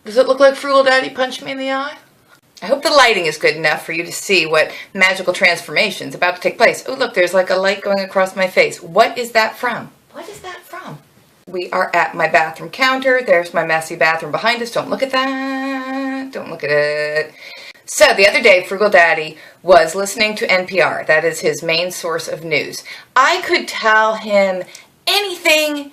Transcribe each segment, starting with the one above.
Does it look like Frugal Daddy punched me in the eye? I hope the lighting is good enough for you to see what magical transformation is about to take place. Oh, look, there's like a light going across my face. What is that from? What is that from? We are at my bathroom counter. There's my messy bathroom behind us. Don't look at that. Don't look at it. So the other day, Frugal Daddy was listening to NPR. That is his main source of news. I could tell him anything.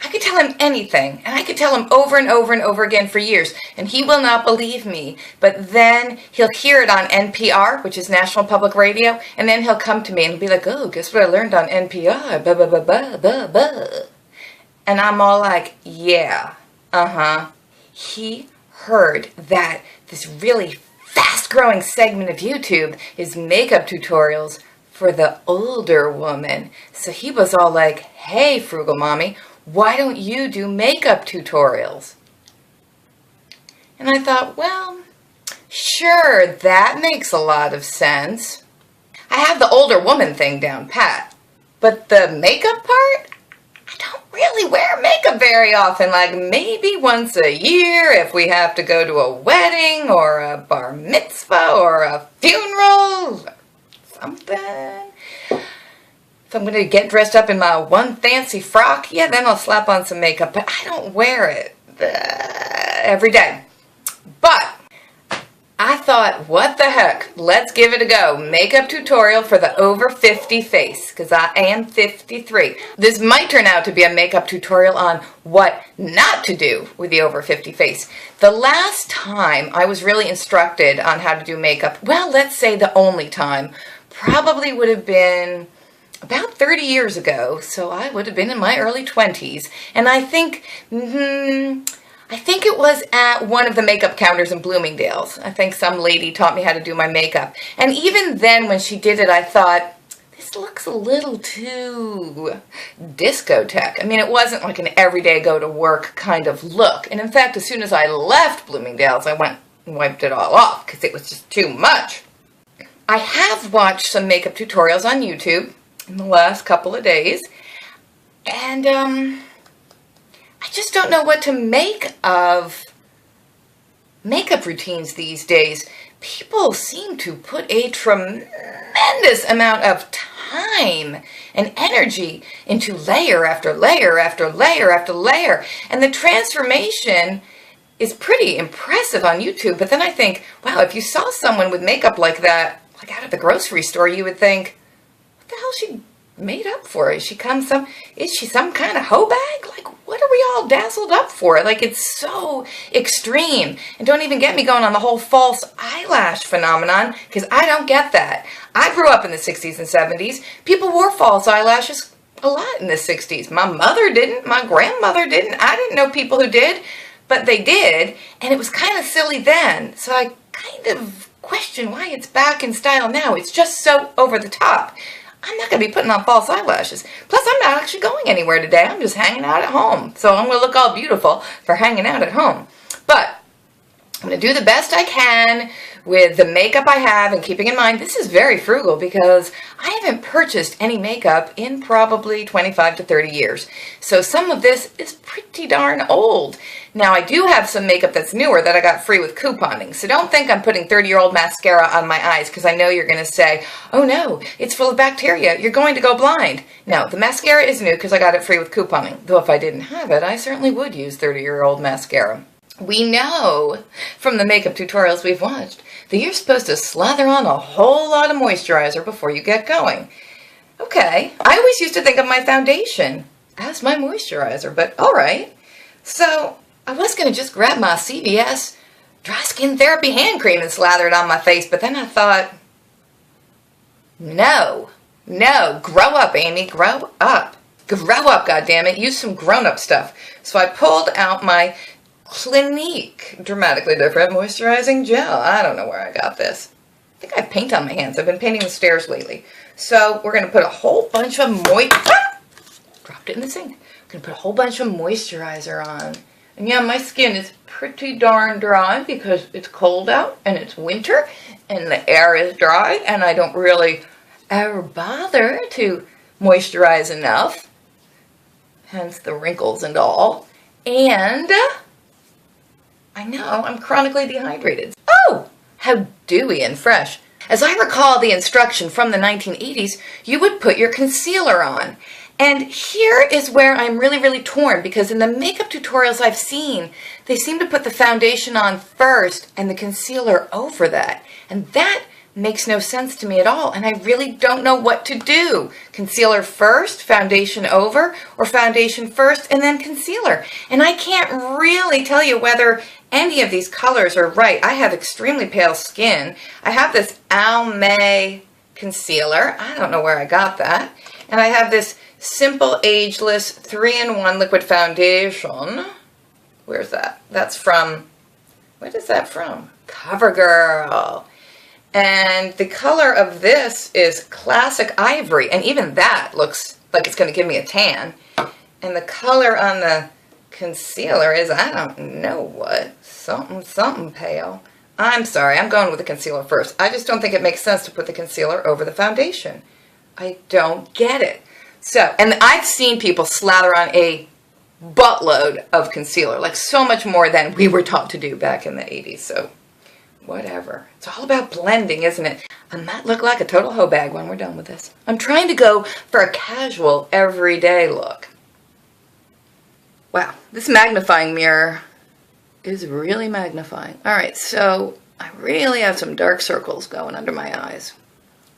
I could tell him anything, and I could tell him over and over and over again for years, and he will not believe me. But then he'll hear it on NPR, which is National Public Radio, and then he'll come to me and he'll be like, oh, guess what I learned on NPR? Blah, blah, blah, blah, blah, blah. And I'm all like, yeah, He heard that this really fast-growing segment of YouTube is makeup tutorials for the older woman. So he was all like, hey, Frugal Mommy, why don't you do makeup tutorials? And I thought, well, sure, that makes a lot of sense. I have the older woman thing down pat, but the makeup part, I don't really wear makeup very often, like maybe once a year if we have to go to a wedding or a bar mitzvah or a funeral, something. If I'm going to get dressed up in my one fancy frock, yeah, then I'll slap on some makeup, but I don't wear it every day. But I thought, what the heck, let's give it a go. Makeup tutorial for the over 50 face, because I am 53. This might turn out to be a makeup tutorial on what not to do with the over 50 face. The last time I was really instructed on how to do makeup, well, let's say the only time, probably would have been about 30 years ago, so I would have been in my early 20s, and I think it was at one of the makeup counters in Bloomingdale's. I think some lady taught me how to do my makeup, and even then when she did it, I thought, this looks a little too discotheque. I mean, it wasn't like an everyday go-to-work kind of look, and in fact, as soon as I left Bloomingdale's, I went and wiped it all off, because it was just too much. I have watched some makeup tutorials on YouTube in the last couple of days, and I just don't know what to make of makeup routines these days. People seem to put a tremendous amount of time and energy into layer after layer after layer after layer, and the transformation is pretty impressive on YouTube. But then I think, wow, if you saw someone with makeup like that, like out of the grocery store, you would think, what the hell is she made up for? Is she some kind of hoe bag? Like, what are we all dazzled up for? Like, it's so extreme. And don't even get me going on the whole false eyelash phenomenon, because I don't get that. I grew up in the 60s and 70s. People wore false eyelashes a lot in the 60s. My mother didn't. My grandmother didn't. I didn't know people who did, but they did. And it was kind of silly then. So I kind of question why it's back in style now. It's just so over the top. I'm not going to be putting on false eyelashes. Plus, I'm not actually going anywhere today. I'm just hanging out at home. So I'm going to look all beautiful for hanging out at home. But I'm going to do the best I can with the makeup I have, and keeping in mind this is very frugal because I haven't purchased any makeup in probably 25 to 30 years. So some of this is pretty darn old. Now I do have some makeup that's newer that I got free with couponing. So don't think I'm putting 30-year-old mascara on my eyes, because I know you're going to say, oh no, it's full of bacteria. You're going to go blind. No, the mascara is new because I got it free with couponing. Though if I didn't have it, I certainly would use 30-year-old mascara. We know from the makeup tutorials we've watched that you're supposed to slather on a whole lot of moisturizer before you get going. Okay, I always used to think of my foundation as my moisturizer, but all right. So I was going to just grab my CVS Dry Skin Therapy hand cream and slather it on my face, but then I thought, no, grow up, Amy, grow up. Grow up, goddammit, use some grown-up stuff. So I pulled out my Clinique Dramatically Different Moisturizing Gel. I don't know where I got this. I think I have paint on my hands. I've been painting the stairs lately. So we're going to put a whole bunch of dropped it in the sink. We're going to put a whole bunch of moisturizer on. And yeah, my skin is pretty darn dry because it's cold out and it's winter and the air is dry and I don't really ever bother to moisturize enough. Hence the wrinkles and all. And I know, I'm chronically dehydrated. Oh, how dewy and fresh. As I recall the instruction from the 1980s, you would put your concealer on. And here is where I'm really torn, because in the makeup tutorials I've seen, they seem to put the foundation on first and the concealer over that. And that makes no sense to me at all, and I really don't know what to do. Concealer first, foundation over, or foundation first and then concealer. And I can't really tell you whether any of these colors are right. I have extremely pale skin. I have this Almay concealer. I don't know where I got that. And I have this Simple Ageless 3-in-1 liquid foundation. Where's that? That's from, what is that from? CoverGirl. And the color of this is Classic Ivory, and even that looks like it's going to give me a tan. And the color on the concealer is, I don't know what, something pale. I'm sorry, I'm going with the concealer first. I just don't think it makes sense to put the concealer over the foundation. I don't get it. So, and I've seen people slather on a buttload of concealer, like so much more than we were taught to do back in the 80s, so whatever. It's all about blending, isn't it? I might look like a total hoe bag when we're done with this. I'm trying to go for a casual, everyday look. Wow, this magnifying mirror is really magnifying. Alright, so I really have some dark circles going under my eyes.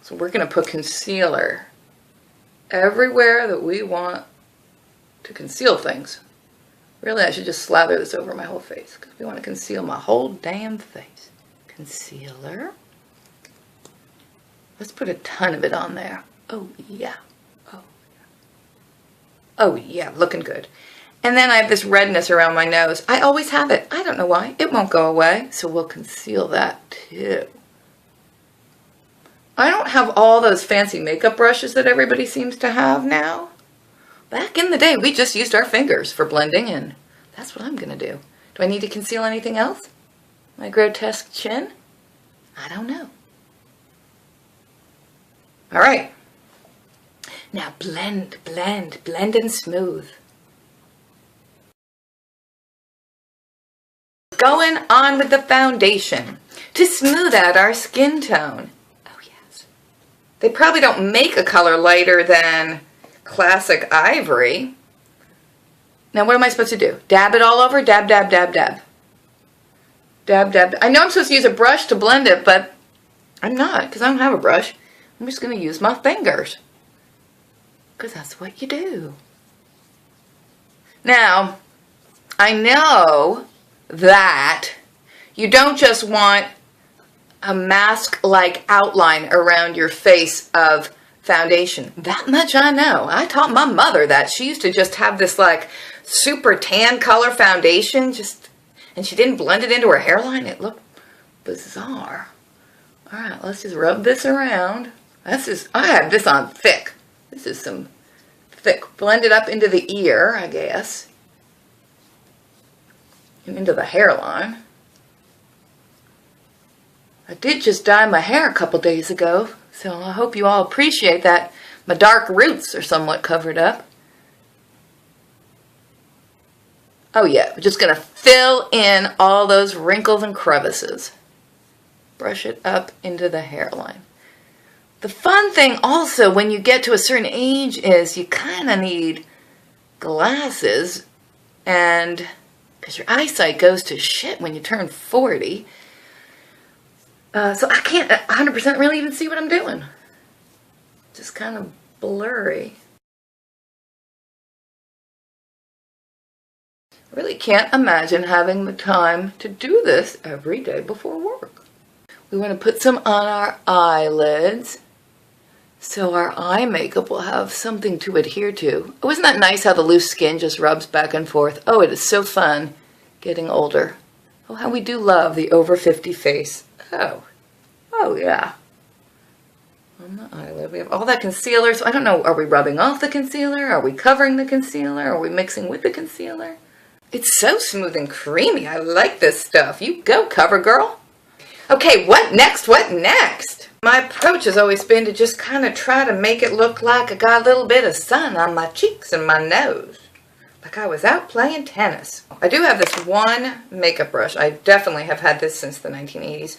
So we're going to put concealer everywhere that we want to conceal things. Really, I should just slather this over my whole face, because we want to conceal my whole damn face. Concealer. Let's put a ton of it on there. Oh yeah. Oh yeah. Oh yeah, looking good. And then I have this redness around my nose. I always have it. I don't know why. It won't go away. So we'll conceal that too. I don't have all those fancy makeup brushes that everybody seems to have now. Back in the day, we just used our fingers for blending in. That's what I'm going to do. Do I need to conceal anything else? My grotesque chin? I don't know. All right. Now blend and smooth. Going on with the foundation to smooth out our skin tone. Oh yes. They probably don't make a color lighter than Classic Ivory. Now what am I supposed to do? Dab it all over? Dab, dab, dab, dab. Dab, dab. I know I'm supposed to use a brush to blend it, but I'm not, because I don't have a brush. I'm just going to use my fingers, because that's what you do. Now, I know that you don't just want a mask-like outline around your face of foundation. That much I know. I taught my mother that. She used to just have this like super tan color foundation, and she didn't blend it into her hairline. It looked bizarre. Alright, let's just rub this around. I have this on thick. This is some thick. Blend it up into the ear, I guess. And into the hairline. I did just dye my hair a couple days ago, so I hope you all appreciate that. My dark roots are somewhat covered up. Oh yeah, we're just going to fill in all those wrinkles and crevices. Brush it up into the hairline. The fun thing also when you get to a certain age is you kind of need glasses, and because your eyesight goes to shit when you turn 40. So I can't 100% really even see what I'm doing. Just kind of blurry. Really can't imagine having the time to do this every day before work. We want to put some on our eyelids so our eye makeup will have something to adhere to. Oh, isn't that nice how the loose skin just rubs back and forth? Oh, it is so fun getting older. Oh, how we do love the over 50 face. Oh yeah. On the eyelid, we have all that concealer. So I don't know, are we rubbing off the concealer? Are we covering the concealer? Are we mixing with the concealer? It's so smooth and creamy. I like this stuff. You go, CoverGirl. Okay, what next? What next? My approach has always been to just kind of try to make it look like I got a little bit of sun on my cheeks and my nose. like I was out playing tennis. I do have this one makeup brush. I definitely have had this since the 1980s.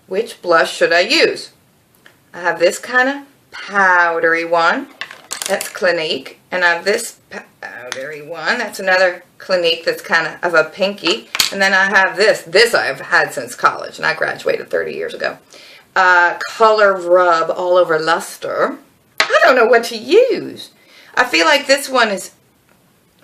Which blush should I use? I have this kind of powdery one. That's Clinique. And I have this powdery one. That's another Clinique that's kind of a pinky. And then I have this. This I've had since college, and I graduated 30 years ago. Color Rub All Over Luster. I don't know what to use. I feel like this one is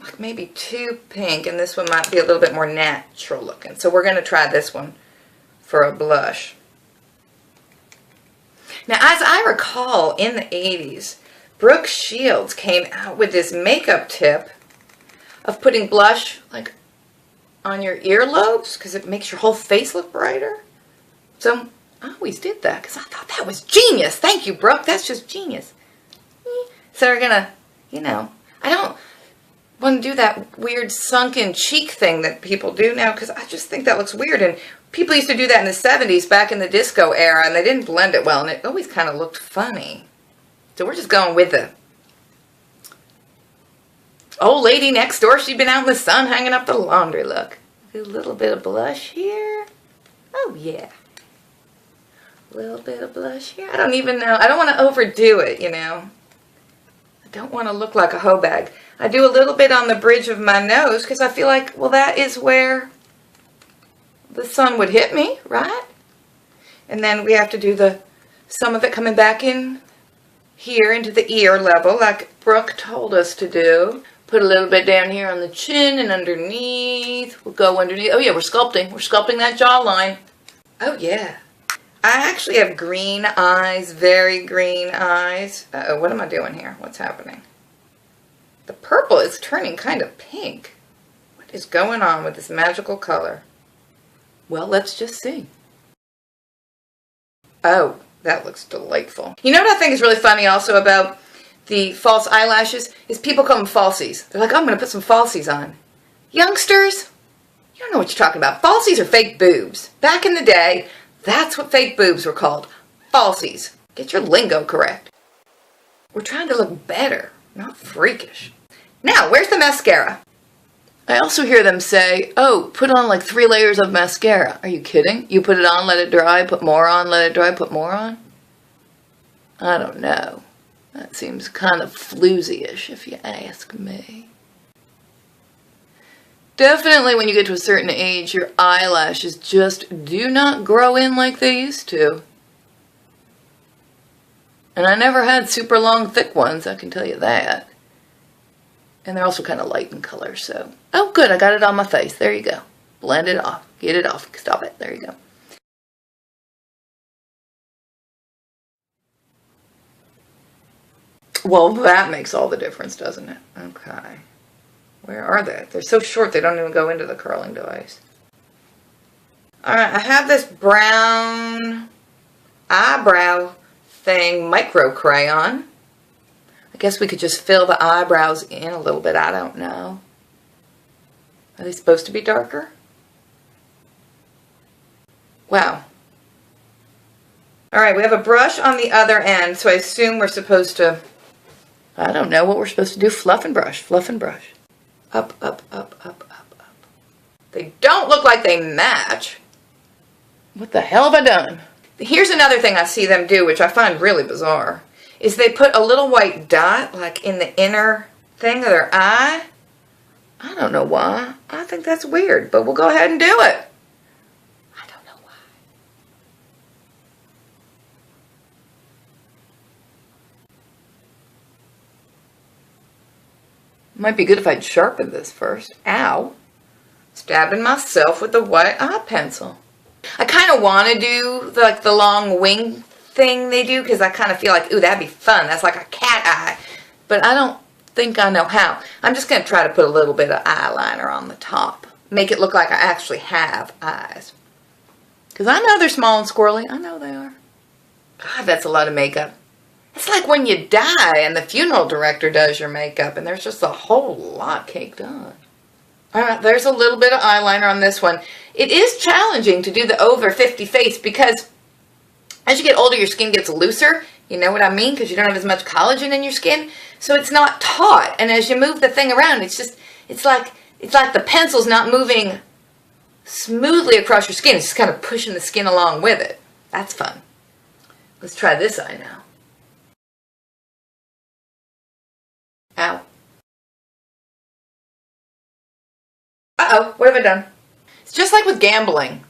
like maybe too pink, and this one might be a little bit more natural looking. So we're going to try this one for a blush. Now, as I recall, in the 80s, Brooke Shields came out with this makeup tip of putting blush like on your earlobes because it makes your whole face look brighter. So I always did that because I thought that was genius. Thank you, Brooke. That's just genius. So we're going to, you know, I don't want to do that weird sunken cheek thing that people do now because I just think that looks weird. And people used to do that in the 70s back in the disco era, and they didn't blend it well, and it always kind of looked funny. So we're just going with the old lady next door. She'd been out in the sun hanging up the laundry look. A little bit of blush here. Oh, yeah. A little bit of blush here. I don't even know. I don't want to overdo it, you know. I don't want to look like a hoe bag. I do a little bit on the bridge of my nose because I feel like, well, that is where the sun would hit me, right? And then we have to do some of it coming back in here into the ear level like Brooke told us to do. Put a little bit down here on the chin and underneath. We'll go underneath. Oh yeah, we're sculpting. We're sculpting that jawline. Oh yeah. I actually have green eyes, very green eyes. Uh-oh, what am I doing here? What's happening? The purple is turning kind of pink. What is going on with this magical color? Well, let's just see. Oh, that looks delightful. You know what I think is really funny also about the false eyelashes is people call them falsies. They're like, oh, I'm going to put some falsies on. Youngsters, you don't know what you're talking about. Falsies are fake boobs. Back in the day, that's what fake boobs were called. Falsies. Get your lingo correct. We're trying to look better, not freakish. Now, where's the mascara? I also hear them say, oh, put on like 3 layers of mascara. Are you kidding? You put it on, let it dry, put more on, let it dry, put more on? I don't know. That seems kind of floozy-ish, if you ask me. Definitely when you get to a certain age, your eyelashes just do not grow in like they used to. And I never had super long, thick ones, I can tell you that. And they're also kind of light in color, so. Oh, good, I got it on my face. There you go. Blend it off. Get it off. Stop it. There you go. Well, that makes all the difference, doesn't it? Okay. Where are they? They're so short they don't even go into the curling device. Alright, I have this brown eyebrow thing, micro crayon. I guess we could just fill the eyebrows in a little bit. I don't know. Are they supposed to be darker? Wow. Alright, we have a brush on the other end, so I assume we're supposed to, I don't know what we're supposed to do. Fluff and brush, fluff and brush. Up, up, up, up, up, up. They don't look like they match. What the hell have I done? Here's another thing I see them do, which I find really bizarre, is they put a little white dot, like in the inner thing of their eye. I don't know why. I think that's weird, but we'll go ahead and do it. I don't know why. Might be good if I'd sharpened this first. Ow. Stabbing myself with the white eye pencil. I kind of want to do the long wing thing they do because I kind of feel like, ooh, that'd be fun. That's like a cat eye. But I don't think I know how. I'm just going to try to put a little bit of eyeliner on the top. Make it look like I actually have eyes. Because I know they're small and squirrely. I know they are. God, that's a lot of makeup. It's like when you die and the funeral director does your makeup and there's just a whole lot caked on. Alright, there's a little bit of eyeliner on this one. It is challenging to do the over 50 face because as you get older, your skin gets looser. You know what I mean? Because you don't have as much collagen in your skin. So it's not taut. And as you move the thing around, it's it's like the pencil's not moving smoothly across your skin. It's just kind of pushing the skin along with it. That's fun. Let's try this eye now. Ow. Uh-oh, what have I done? It's just like with gambling.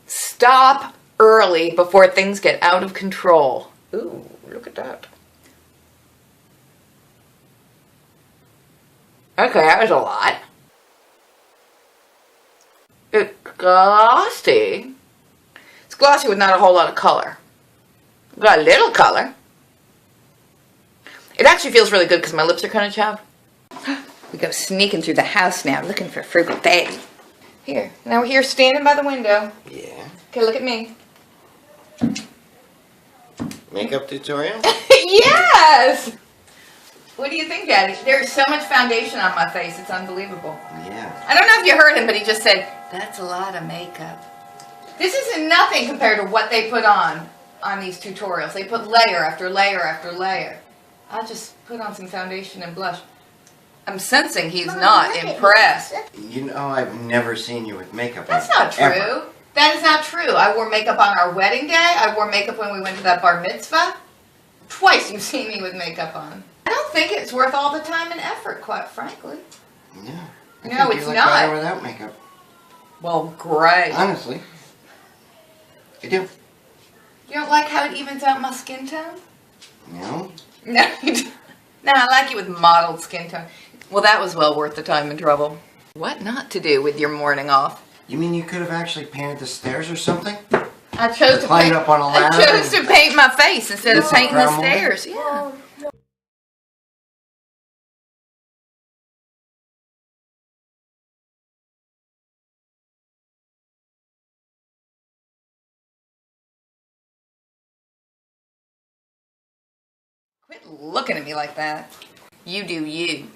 Stop early before things get out of control. Ooh, look at that. Okay, that was a lot. It's glossy. It's glossy with not a whole lot of color. Got a little color. It actually feels really good because my lips are kind of chapped. We go sneaking through the house now, looking for Frugal Daddy. Here, now we're here standing by the window. Yeah. Okay, look at me. Makeup tutorial? Yes! What do you think, Daddy? There's so much foundation on my face, it's unbelievable. Yeah. I don't know if you heard him, but he just said, that's a lot of makeup. This isn't nothing compared to what they put on these tutorials. They put layer after layer after layer. I'll just put on some foundation and blush. I'm sensing he's not impressed. You know, I've never seen you with makeup on. That's not true. Ever. That is not true. I wore makeup on our wedding day. I wore makeup when we went to that bar mitzvah. Twice you've seen me with makeup on. I don't think it's worth all the time and effort, quite frankly. Yeah. No, it's you look not. better without makeup. Well, great. Honestly. I do. You don't like how it evens out my skin tone? No? No, you don't. No, I like it with mottled skin tone. Well, that was well worth the time and trouble. What not to do with your morning off? You mean you could have actually painted the stairs or something? I chose to climb up on a ladder. I chose to paint my face instead of painting the crown molding? stairs. Yeah. Quit looking at me like that. You do you.